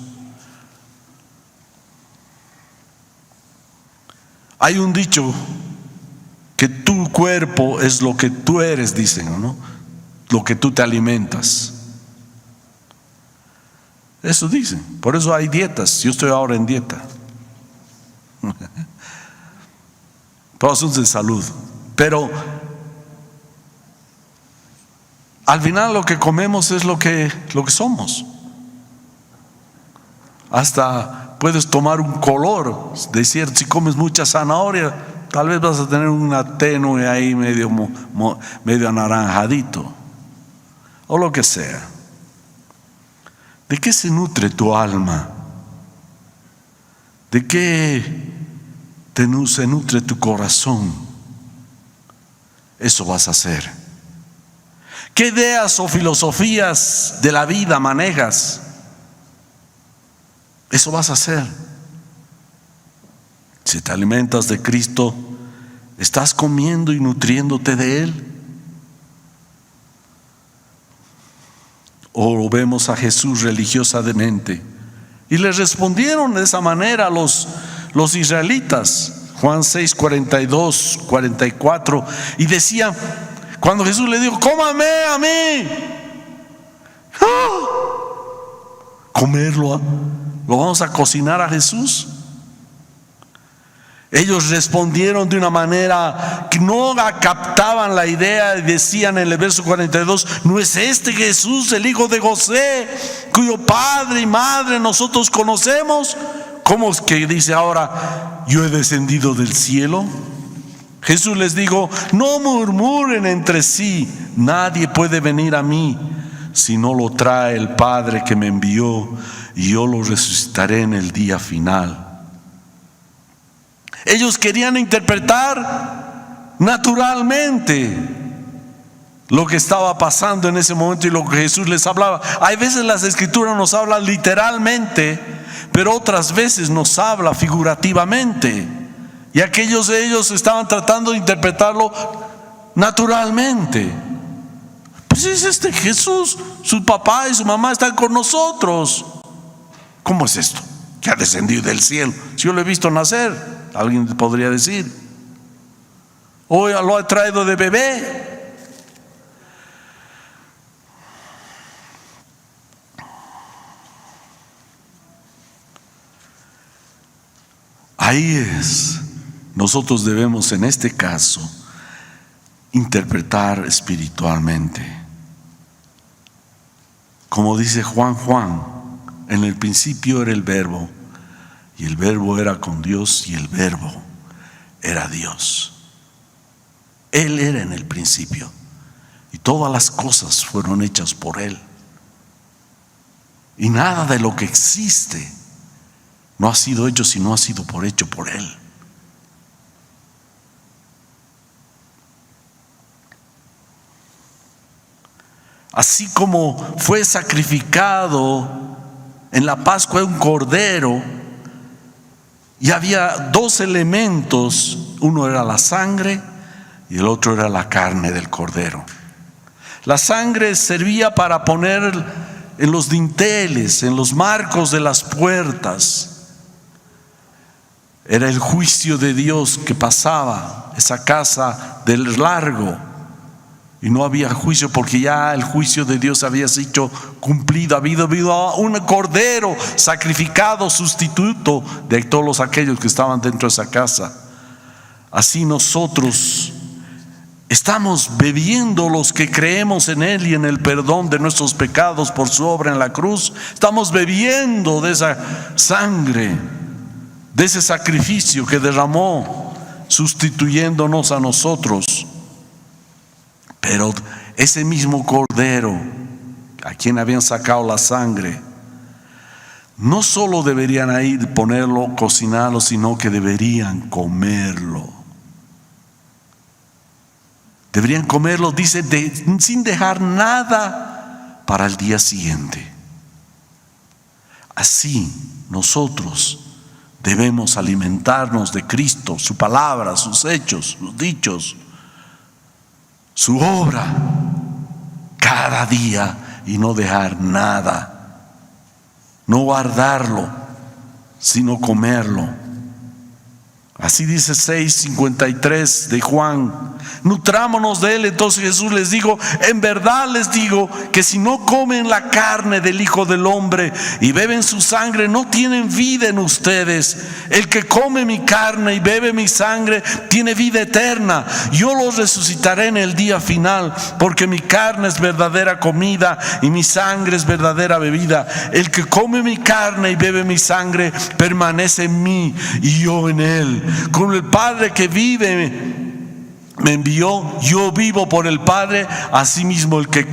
Hay un dicho que tú tu cuerpo es lo que tú eres, dicen, ¿no? Lo que tú te alimentas. Eso dicen. Por eso hay dietas. Yo estoy ahora en dieta. Por asuntos de salud. Pero al final lo que comemos es lo que somos. Hasta puedes tomar un color. De cierto, si comes mucha zanahoria, tal vez vas a tener una tenue ahí medio anaranjadito. O lo que sea. ¿De qué se nutre tu alma? ¿De qué se nutre tu corazón? Eso vas a hacer. ¿Qué ideas o filosofías de la vida manejas? Eso vas a hacer. Si te alimentas de Cristo, ¿estás comiendo y nutriéndote de Él? O vemos a Jesús religiosamente. Y le respondieron de esa manera los israelitas. Juan 6, 42, 44. Y decían, cuando Jesús le dijo, cómame a mí. ¿Comerlo? ¿Lo vamos a cocinar a Jesús? Ellos respondieron de una manera que no captaban la idea y decían en el verso 42, ¿no es este Jesús, el hijo de José, cuyo padre y madre nosotros conocemos? ¿Cómo es que dice ahora, yo he descendido del cielo? Jesús les dijo, no murmuren entre sí, nadie puede venir a mí si no lo trae el Padre que me envió, y yo lo resucitaré en el día final. Ellos querían interpretar naturalmente lo que estaba pasando en ese momento y lo que Jesús les hablaba. Hay veces las Escrituras nos hablan literalmente, pero otras veces nos habla figurativamente. Y aquellos de ellos estaban tratando de interpretarlo naturalmente. Pues es este Jesús, su papá y su mamá están con nosotros. ¿Cómo es esto? Que ha descendido del cielo. Si yo lo he visto nacer, alguien podría decir, o lo ha traído de bebé. Ahí es, nosotros debemos en este caso interpretar espiritualmente. Como dice Juan, en el principio era el Verbo, y el Verbo era con Dios, y el Verbo era Dios. Él era en el principio, y todas las cosas fueron hechas por Él. Y nada de lo que existe no ha sido hecho si no ha sido hecho por Él. Así como fue sacrificado en la Pascua un cordero, y había dos elementos, uno era la sangre y el otro era la carne del cordero. La sangre servía para poner en los dinteles, en los marcos de las puertas. Era el juicio de Dios que pasaba esa casa del largo. Y no había juicio porque ya el juicio de Dios había sido cumplido. Había habido un cordero sacrificado, sustituto de todos aquellos que estaban dentro de esa casa. Así nosotros estamos bebiendo, los que creemos en Él y en el perdón de nuestros pecados por su obra en la cruz. Estamos bebiendo de esa sangre, de ese sacrificio que derramó, sustituyéndonos a nosotros. Pero ese mismo cordero a quien habían sacado la sangre, no solo deberían ir ponerlo, cocinarlo, sino que deberían comerlo. Deberían comerlo, dice, sin dejar nada para el día siguiente. Así nosotros debemos alimentarnos de Cristo, su palabra, sus hechos, sus dichos, su obra cada día, y no dejar nada, no guardarlo, sino comerlo. Así dice 6:53 de Juan. Nutrámonos de él. Entonces Jesús les dijo: en verdad les digo que si no comen la carne del Hijo del Hombre y beben su sangre, no tienen vida en ustedes. El que come mi carne y bebe mi sangre tiene vida eterna. Yo los resucitaré en el día final, porque mi carne es verdadera comida y mi sangre es verdadera bebida. El que come mi carne y bebe mi sangre permanece en mí y yo en él. Como el Padre que vive me envió, yo vivo por el Padre. Asimismo el que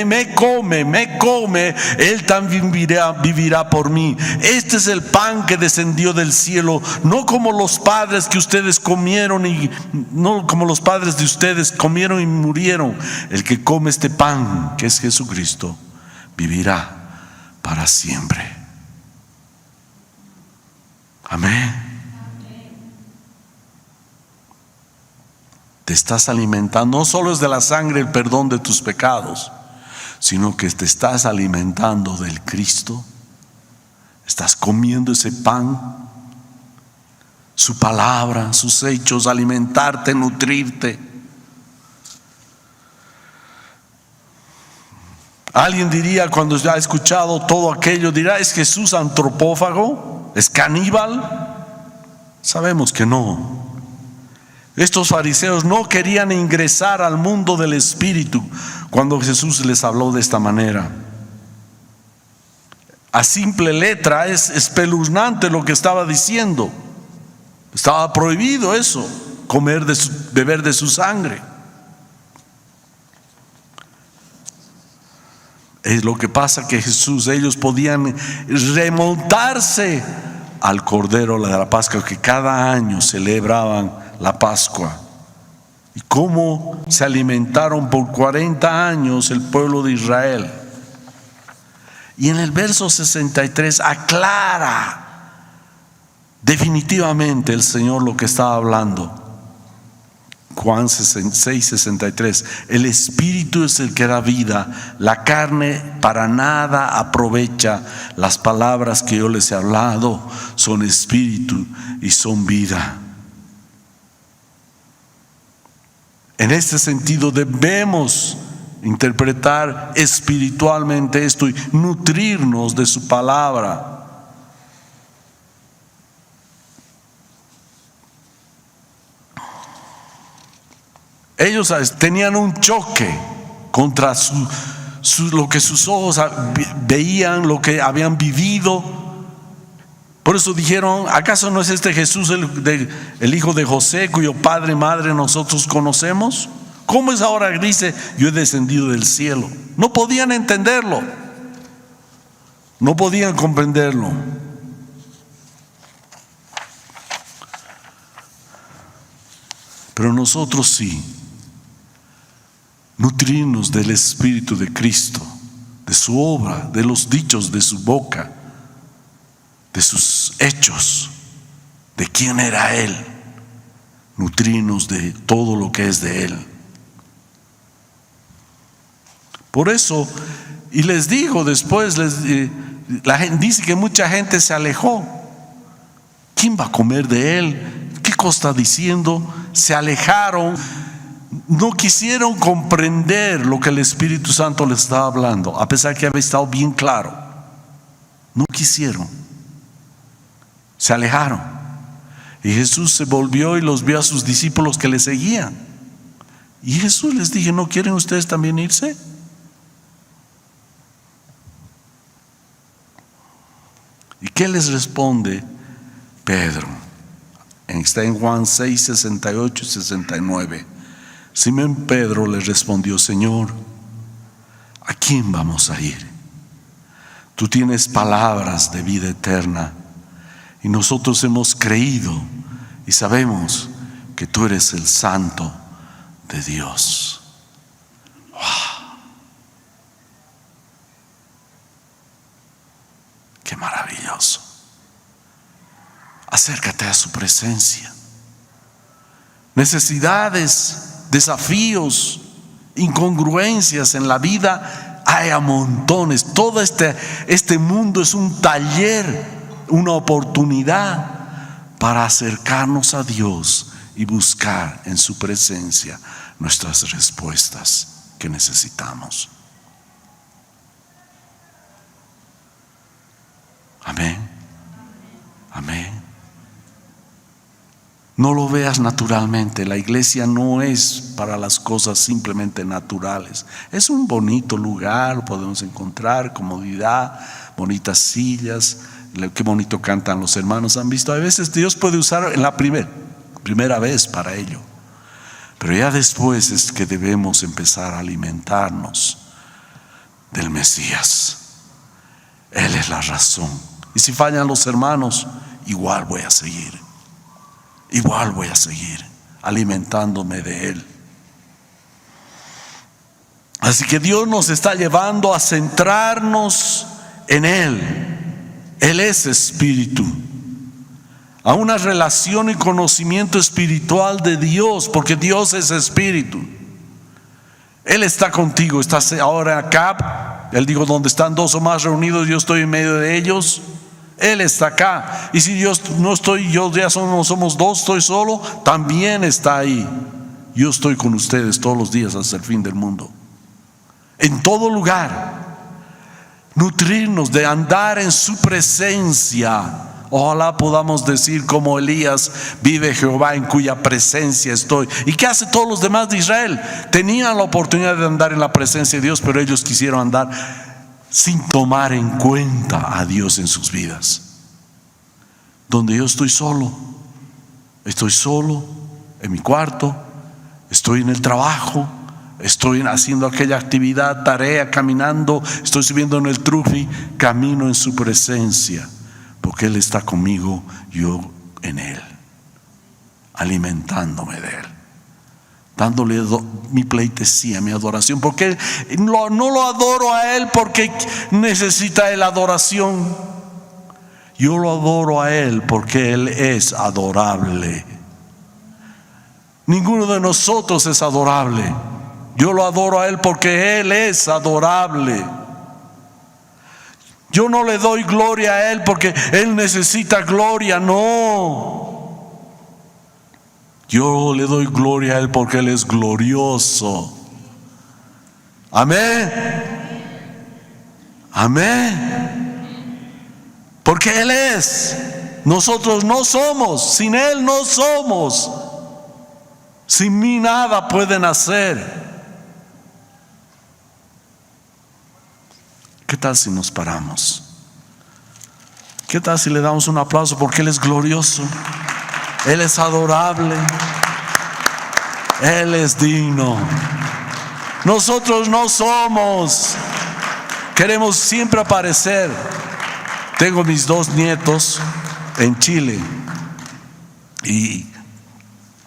me come, él también vivirá por mí. Este es el pan que descendió del cielo, no como los padres que ustedes comieron y no como los padres de ustedes comieron y murieron. El que come este pan, que es Jesucristo, vivirá para siempre. Amén. Te estás alimentando, no solo es de la sangre el perdón de tus pecados, sino que te estás alimentando del Cristo. Estás comiendo ese pan, su palabra, sus hechos, alimentarte, nutrirte. Alguien diría, cuando ya ha escuchado todo aquello, dirá: ¿es Jesús antropófago? ¿Es caníbal? Sabemos que no. Estos fariseos no querían ingresar al mundo del Espíritu cuando Jesús les habló de esta manera. A simple letra es espeluznante lo que estaba diciendo. Estaba prohibido eso, beber de su sangre. Es lo que pasa que ellos podían remontarse al Cordero de la Pascua, que cada año celebraban la Pascua, y cómo se alimentaron por 40 años el pueblo de Israel. Y en el verso 63 aclara definitivamente el Señor lo que estaba hablando. Juan 6:63: el Espíritu es el que da vida, la carne para nada aprovecha. Las palabras que yo les he hablado son espíritu y son vida. En este sentido debemos interpretar espiritualmente esto y nutrirnos de su palabra. Ellos tenían un choque contra lo que sus ojos veían, lo que habían vivido. Por eso dijeron: ¿acaso no es este Jesús el hijo de José, cuyo padre y madre nosotros conocemos? ¿Cómo es ahora que dice: yo he descendido del cielo? No podían entenderlo, no podían comprenderlo. Pero nosotros sí, nutrirnos del Espíritu de Cristo, de su obra, de los dichos de su boca, de sus hechos, de quién era Él, nutrirnos de todo lo que es de Él. Por eso, y les digo después, la gente dice que mucha gente se alejó. ¿Quién va a comer de Él? ¿Qué cosa está diciendo? Se alejaron, no quisieron comprender lo que el Espíritu Santo les estaba hablando, a pesar que había estado bien claro. No quisieron. Se alejaron. Y Jesús se volvió y los vio a sus discípulos que le seguían. Y Jesús les dijo: ¿no quieren ustedes también irse? ¿Y qué les responde Pedro? Está en Juan 6, 68 y 69. Simón Pedro le respondió: Señor, ¿a quién vamos a ir? Tú tienes palabras de vida eterna, y nosotros hemos creído y sabemos que tú eres el Santo de Dios. ¡Wow! ¡Qué maravilloso! Acércate a su presencia. Necesidades, desafíos, incongruencias en la vida hay a montones. Todo este mundo es un taller, una oportunidad para acercarnos a Dios y buscar en su presencia nuestras respuestas que necesitamos. Amén. Amén. No lo veas naturalmente. La iglesia no es para las cosas simplemente naturales. Es un bonito lugar, lo podemos encontrar, comodidad, bonitas sillas. Qué bonito cantan los hermanos. ¿Han visto? A veces Dios puede usar en la primera vez para ello. Pero ya después es que debemos empezar a alimentarnos del Mesías. Él es la razón. Y si fallan los hermanos, igual voy a seguir alimentándome de Él. Así que Dios nos está llevando a centrarnos en Él. Él es espíritu, a una relación y conocimiento espiritual de Dios, porque Dios es espíritu. Él está contigo. Estás ahora acá. Él dijo: donde están dos o más reunidos, yo estoy en medio de ellos. Él está acá. Y si Dios no estoy, yo ya somos dos, estoy solo, también está ahí. Yo estoy con ustedes todos los días hasta el fin del mundo. En todo lugar. Nutrirnos de andar en su presencia. Ojalá podamos decir como Elías: vive Jehová en cuya presencia estoy. ¿Y qué hace todos los demás de Israel? Tenían la oportunidad de andar en la presencia de Dios, pero ellos quisieron andar sin tomar en cuenta a Dios en sus vidas. Donde yo estoy solo en mi cuarto, estoy en el trabajo, estoy haciendo aquella actividad, tarea, caminando, estoy subiendo en el trufi, camino en su presencia, porque Él está conmigo, yo en Él, alimentándome de Él, dándole mi pleitesía, mi adoración, porque no lo adoro a Él porque necesita Él adoración. Yo lo adoro a Él porque Él es adorable. Ninguno de nosotros es adorable. Yo lo adoro a Él porque Él es adorable. Yo no le doy gloria a Él porque Él necesita gloria, no. Yo le doy gloria a Él porque Él es glorioso. Amén. Amén. Porque Él es. Nosotros no somos. Sin Él no somos. Sin mí nada pueden hacer. ¿Qué tal si nos paramos? ¿Qué tal si le damos un aplauso porque Él es glorioso? Él es adorable. Él es digno. Nosotros no somos. Queremos siempre aparecer. Tengo mis dos nietos en Chile y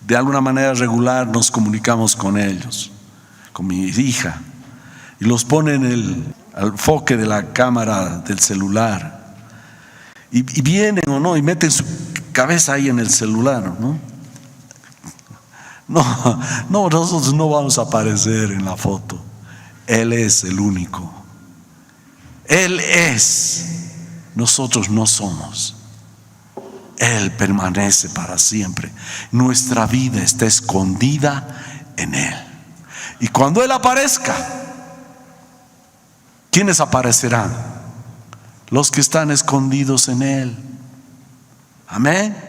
de alguna manera regular nos comunicamos con ellos, con mi hija, y los ponen el enfoque de la cámara del celular y vienen o no y meten su cabeza ahí en el celular, ¿no? No, nosotros no vamos a aparecer en la foto. Él es el único. Él es. Nosotros no somos. Él permanece para siempre. Nuestra vida está escondida en Él. Y cuando Él aparezca, ¿quiénes aparecerán? Los que están escondidos en Él. Amén.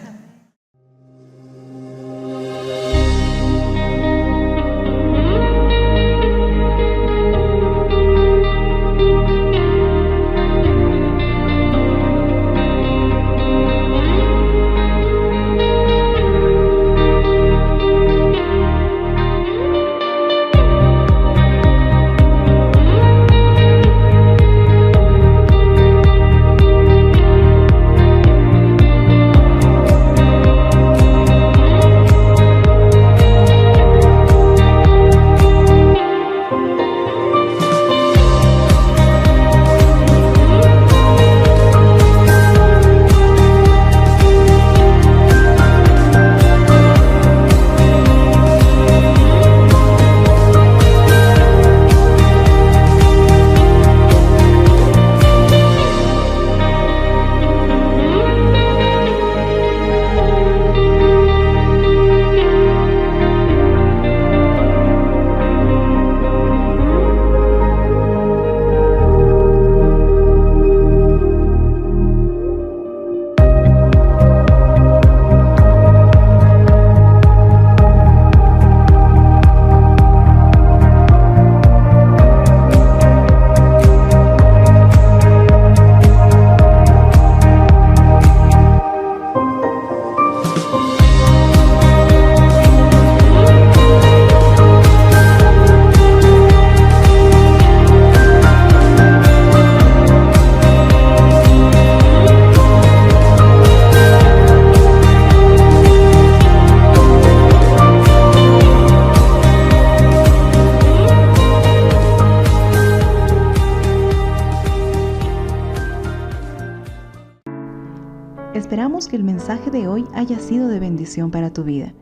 de hoy haya sido de bendición para tu vida.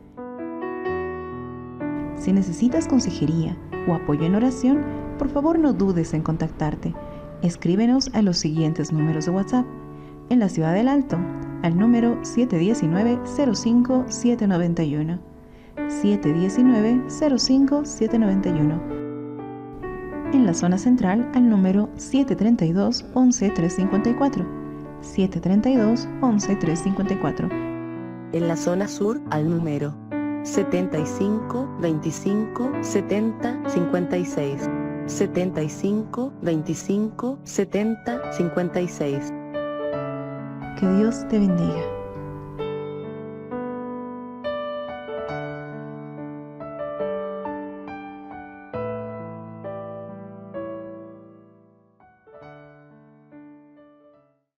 Si necesitas consejería o apoyo en oración, por favor no dudes en contactarte. Escríbenos a los siguientes números de WhatsApp. En la Ciudad del Alto, al número 719-05-791. 719-05-791. En la zona central, al número 732-11-354. 732-11-354. En la zona sur, al número 75 25 70 56. 75 25 70 56. Que Dios te bendiga.